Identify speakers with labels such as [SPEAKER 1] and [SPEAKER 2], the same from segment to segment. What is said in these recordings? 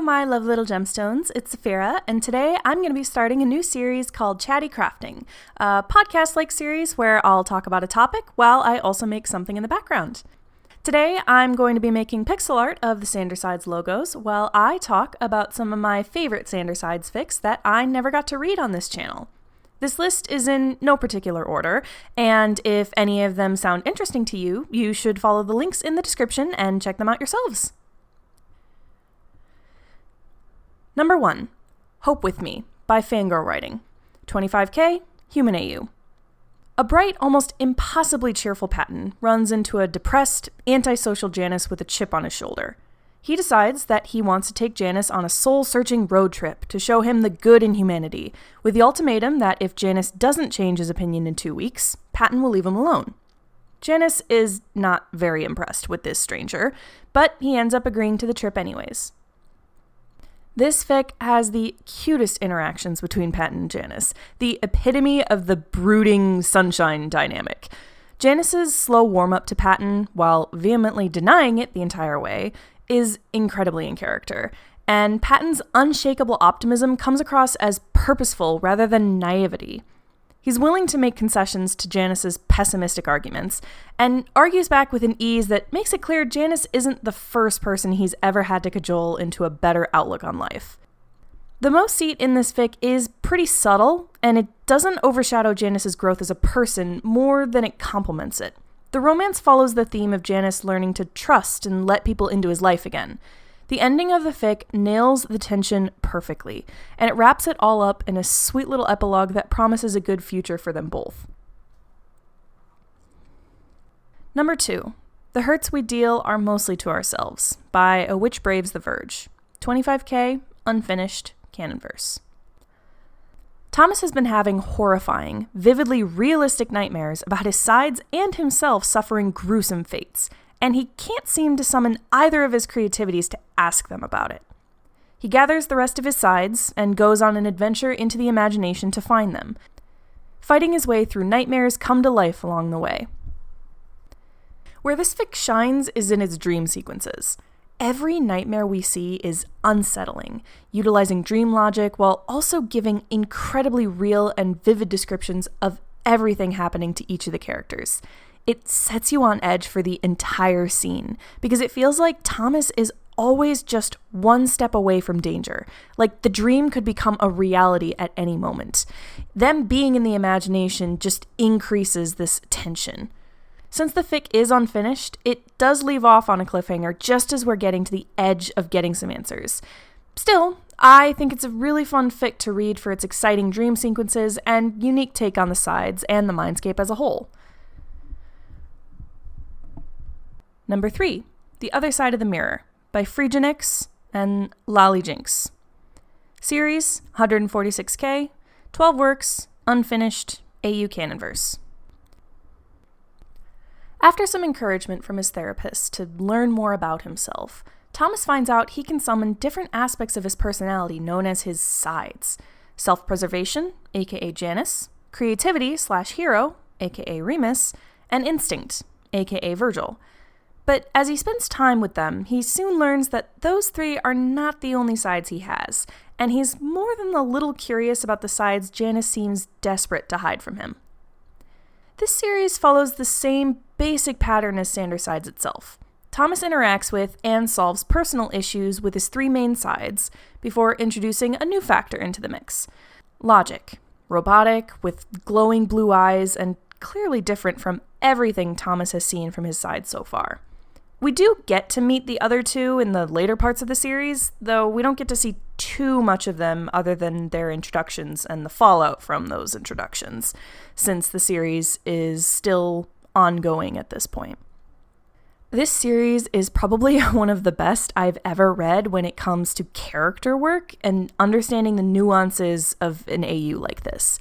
[SPEAKER 1] my love little gemstones, it's Saphira, and today I'm going to be starting a new series called Chatty Crafting, a podcast-like series where I'll talk about a topic while I also make something in the background. Today I'm going to be making pixel art of the Sandersides logos while I talk about some of my favorite Sandersides fics that I never got to read on this channel. This list is in no particular order, and if any of them sound interesting to you, you should follow the links in the description and check them out yourselves. Number 1, Hope With Me by Fangirl Writing. 25k, Human AU. A bright, almost impossibly cheerful Patton runs into a depressed, antisocial Janice with a chip on his shoulder. He decides that he wants to take Janice on a soul-searching road trip to show him the good in humanity, with the ultimatum that if Janice doesn't change his opinion in 2 weeks, Patton will leave him alone. Janice is not very impressed with this stranger, but he ends up agreeing to the trip anyways. This fic has the cutest interactions between Patton and Janice, the epitome of the brooding sunshine dynamic. Janice's slow warm-up to Patton, while vehemently denying it the entire way, is incredibly in character, and Patton's unshakable optimism comes across as purposeful rather than naivety. He's willing to make concessions to Janice's pessimistic arguments, and argues back with an ease that makes it clear Janice isn't the first person he's ever had to cajole into a better outlook on life. The most seat in this fic is pretty subtle, and it doesn't overshadow Janice's growth as a person more than it complements it. The romance follows the theme of Janice learning to trust and let people into his life again. The ending of the fic nails the tension perfectly, and it wraps it all up in a sweet little epilogue that promises a good future for them both. Number 2, The Hurts We Deal Are Mostly to Ourselves by A Witch Braves the Verge. 25k, unfinished, canon verse. Thomas has been having horrifying, vividly realistic nightmares about his sides and himself suffering gruesome fates, and he can't seem to summon either of his creativities to ask them about it. He gathers the rest of his sides and goes on an adventure into the imagination to find them, fighting his way through nightmares come to life along the way. Where this fic shines is in its dream sequences. Every nightmare we see is unsettling, utilizing dream logic while also giving incredibly real and vivid descriptions of everything happening to each of the characters. It sets you on edge for the entire scene, because it feels like Thomas is always just one step away from danger, like the dream could become a reality at any moment. Them being in the imagination just increases this tension. Since the fic is unfinished, it does leave off on a cliffhanger just as we're getting to the edge of getting some answers. Still, I think it's a really fun fic to read for its exciting dream sequences and unique take on the sides and the mindscape as a whole. Number 3, The Other Side of the Mirror by Freegenix and Lollygynx. Series, 146k, 12 works, unfinished, AU canon verse. After some encouragement from his therapist to learn more about himself, Thomas finds out he can summon different aspects of his personality known as his sides. Self-preservation, aka Janice, creativity/hero, aka Remus, and instinct, aka Virgil. But as he spends time with them, he soon learns that those 3 are not the only sides he has, and he's more than a little curious about the sides Janice seems desperate to hide from him. This series follows the same basic pattern as Sandersides itself. Thomas interacts with and solves personal issues with his 3 main sides before introducing a new factor into the mix. Logic, robotic, with glowing blue eyes, and clearly different from everything Thomas has seen from his side so far. We do get to meet the other 2 in the later parts of the series, though we don't get to see too much of them other than their introductions and the fallout from those introductions, since the series is still ongoing at this point. This series is probably one of the best I've ever read when it comes to character work and understanding the nuances of an AU like this.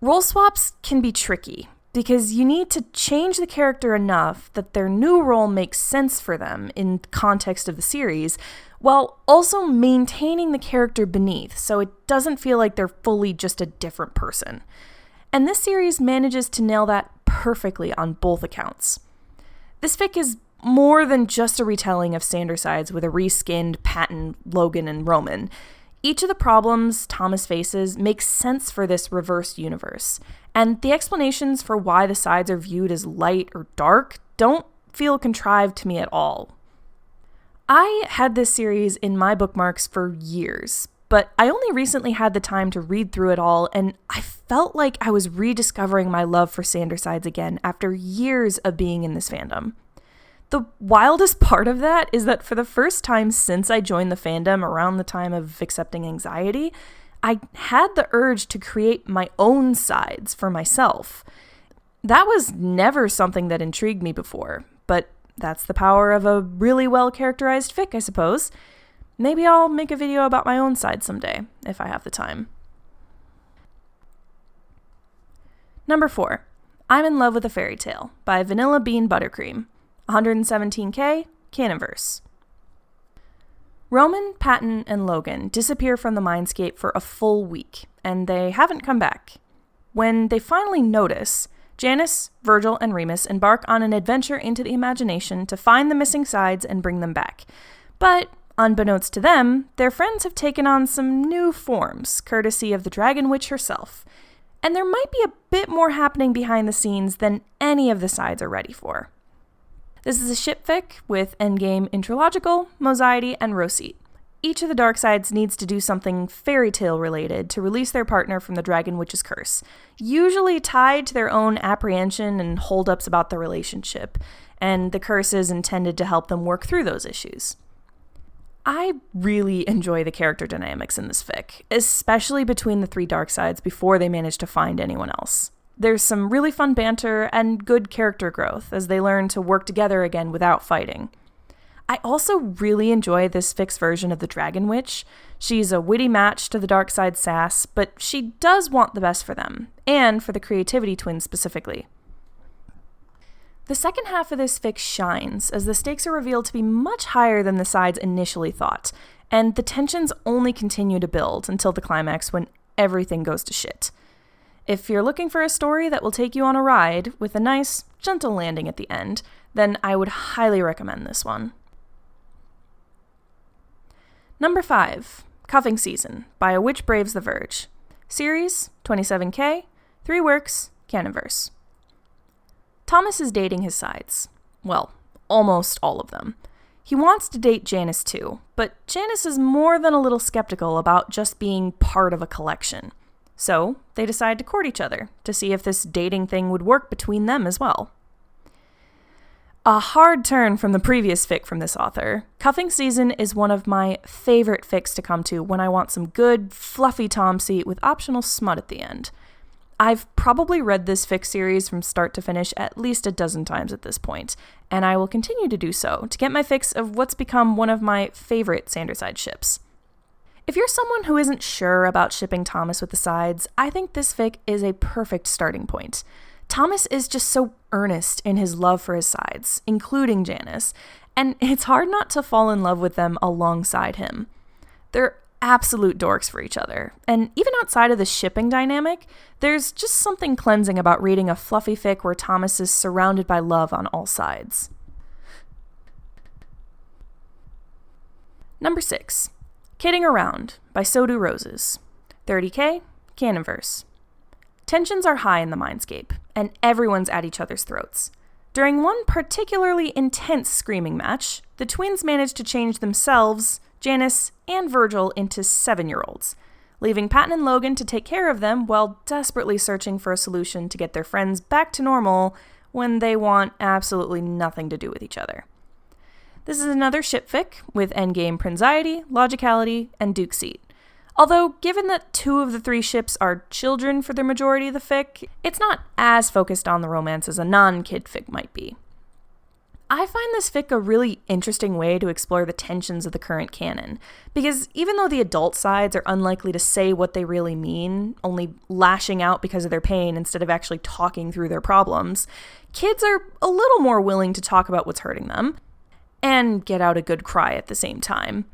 [SPEAKER 1] Role swaps can be tricky, because you need to change the character enough that their new role makes sense for them in context of the series, while also maintaining the character beneath so it doesn't feel like they're fully just a different person. And this series manages to nail that perfectly on both accounts. This fic is more than just a retelling of Sandersides with a reskinned Patton, Logan, and Roman. Each of the problems Thomas faces makes sense for this reversed universe, and the explanations for why the sides are viewed as light or dark don't feel contrived to me at all. I had this series in my bookmarks for years, but I only recently had the time to read through it all, and I felt like I was rediscovering my love for Sandersides again after years of being in this fandom. The wildest part of that is that for the first time since I joined the fandom around the time of Accepting Anxiety, I had the urge to create my own sides for myself. That was never something that intrigued me before, but that's the power of a really well-characterized fic, I suppose. Maybe I'll make a video about my own side someday, if I have the time. Number 4, I'm in Love with a Fairy Tale by Vanilla Bean Buttercream. 117K, Canonverse. Roman, Patton, and Logan disappear from the Mindscape for a full week, and they haven't come back. When they finally notice, Janice, Virgil, and Remus embark on an adventure into the imagination to find the missing sides and bring them back. But, unbeknownst to them, their friends have taken on some new forms, courtesy of the Dragon Witch herself. And there might be a bit more happening behind the scenes than any of the sides are ready for. This is a ship fic with endgame Intralogical, Mosiety, and Roseate. Each of the dark sides needs to do something fairy tale related to release their partner from the Dragon Witch's curse, usually tied to their own apprehension and holdups about the relationship, and the curse is intended to help them work through those issues. I really enjoy the character dynamics in this fic, especially between the three dark sides before they manage to find anyone else. There's some really fun banter and good character growth as they learn to work together again without fighting. I also really enjoy this fic's version of the Dragon Witch. She's a witty match to the dark side sass, but she does want the best for them, and for the Creativity Twins specifically. The second half of this fic shines as the stakes are revealed to be much higher than the sides initially thought, and the tensions only continue to build until the climax when everything goes to shit. If you're looking for a story that will take you on a ride with a nice, gentle landing at the end, then I would highly recommend this one. Number 5, Cuffing Season by A Witch Braves the Verge. Series, 27K, 3 works, Canonverse. Thomas is dating his sides. Well, almost all of them. He wants to date Janice too, but Janice is more than a little skeptical about just being part of a collection. So, they decide to court each other to see if this dating thing would work between them as well. A hard turn from the previous fic from this author, Cuffing Season is one of my favorite fics to come to when I want some good, fluffy Tomsy with optional smut at the end. I've probably read this fic series from start to finish at least a dozen times at this point, and I will continue to do so to get my fix of what's become one of my favorite Sanderside ships. If you're someone who isn't sure about shipping Thomas with the sides, I think this fic is a perfect starting point. Thomas is just so earnest in his love for his sides, including Janice, and it's hard not to fall in love with them alongside him. They're absolute dorks for each other, and even outside of the shipping dynamic, there's just something cleansing about reading a fluffy fic where Thomas is surrounded by love on all sides. Number 6. Kidding Around by So Do Roses. 30K, Canonverse. Tensions are high in the Mindscape, and everyone's at each other's throats. During one particularly intense screaming match, the twins manage to change themselves, Janice, and Virgil into 7-year-olds, leaving Patton and Logan to take care of them while desperately searching for a solution to get their friends back to normal when they want absolutely nothing to do with each other. This is another ship fic with endgame Prinziety, Logicality, and Duke Seat. Although, given that 2 of the 3 ships are children for the majority of the fic, it's not as focused on the romance as a non-kid fic might be. I find this fic a really interesting way to explore the tensions of the current canon, because even though the adult sides are unlikely to say what they really mean, only lashing out because of their pain instead of actually talking through their problems, kids are a little more willing to talk about what's hurting them, and get out a good cry at the same time.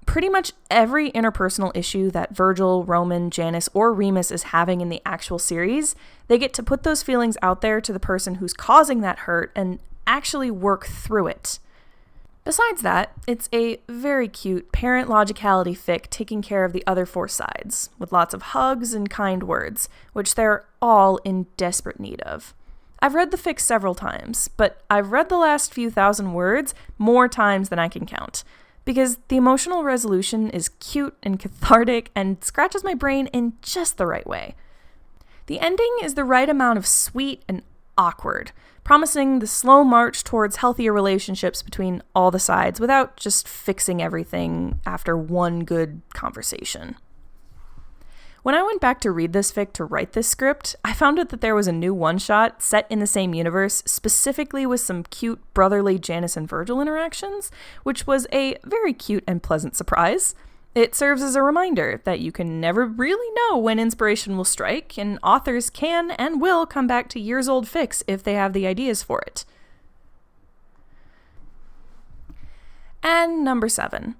[SPEAKER 1] Pretty much every interpersonal issue that Virgil, Roman, Janice, or Remus is having in the actual series, they get to put those feelings out there to the person who's causing that hurt and actually work through it. Besides that, it's a very cute parent logicality fic taking care of the other four sides, with lots of hugs and kind words, which they're all in desperate need of. I've read the fic several times, but I've read the last few thousand words more times than I can count, because the emotional resolution is cute and cathartic and scratches my brain in just the right way. The ending is the right amount of sweet and awkward, promising the slow march towards healthier relationships between all the sides without just fixing everything after one good conversation. When I went back to read this fic to write this script, I found out that there was a new one-shot set in the same universe, specifically with some cute brotherly Janice and Virgil interactions, which was a very cute and pleasant surprise. It serves as a reminder that you can never really know when inspiration will strike, and authors can and will come back to years-old fics if they have the ideas for it. And number 7.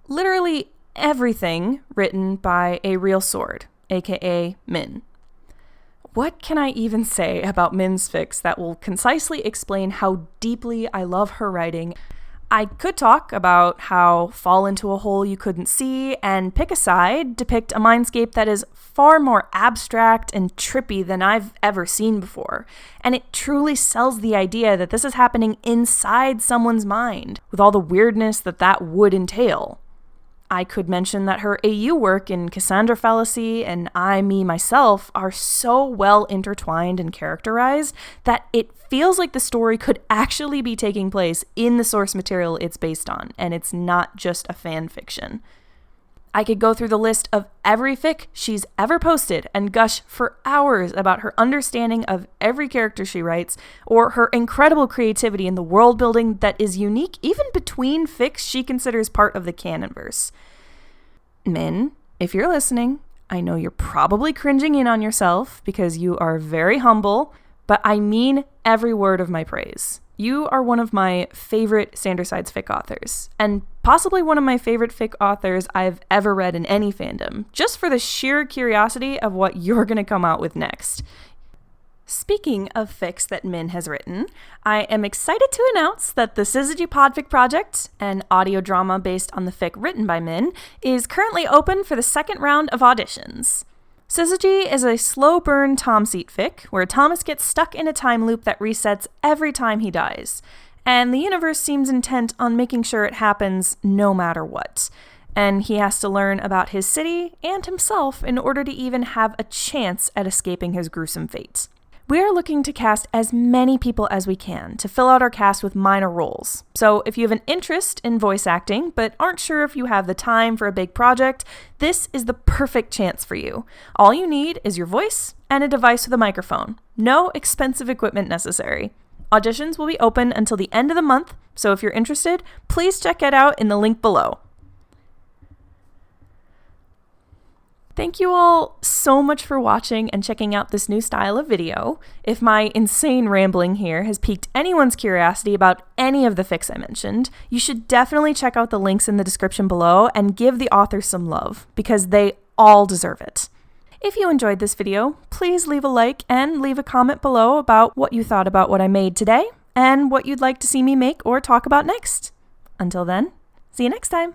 [SPEAKER 1] Literally everything written by a real sword, aka Min. What can I even say about Min's fics that will concisely explain how deeply I love her writing? I could talk about how fall into a hole you couldn't see and pick a side, depict a mindscape that is far more abstract and trippy than I've ever seen before. And it truly sells the idea that this is happening inside someone's mind, with all the weirdness that would entail. I could mention that her AU work in Cassandra Fallacy and I, Me, Myself are so well intertwined and characterized that it feels like the story could actually be taking place in the source material it's based on, and it's not just a fan fiction. I could go through the list of every fic she's ever posted and gush for hours about her understanding of every character she writes, or her incredible creativity in the world building that is unique even between fics she considers part of the canonverse. Min, if you're listening, I know you're probably cringing in on yourself because you are very humble, but I mean every word of my praise. You are one of my favorite Sandersides fic authors, and possibly one of my favorite fic authors I've ever read in any fandom, just for the sheer curiosity of what you're going to come out with next. Speaking of fics that Min has written, I am excited to announce that the SaSi Podfic project, an audio drama based on the fic written by Min, is currently open for the second round of auditions. SaSi is a slow burn Tom seat fic, where Thomas gets stuck in a time loop that resets every time he dies, and the universe seems intent on making sure it happens no matter what, and he has to learn about his city and himself in order to even have a chance at escaping his gruesome fate. We are looking to cast as many people as we can to fill out our cast with minor roles. So if you have an interest in voice acting, but aren't sure if you have the time for a big project, this is the perfect chance for you. All you need is your voice and a device with a microphone. No expensive equipment necessary. Auditions will be open until the end of the month, so if you're interested, please check it out in the link below. Thank you all so much for watching and checking out this new style of video. If my insane rambling here has piqued anyone's curiosity about any of the fics I mentioned, you should definitely check out the links in the description below and give the authors some love, because they all deserve it. If you enjoyed this video, please leave a like and leave a comment below about what you thought about what I made today and what you'd like to see me make or talk about next. Until then, see you next time.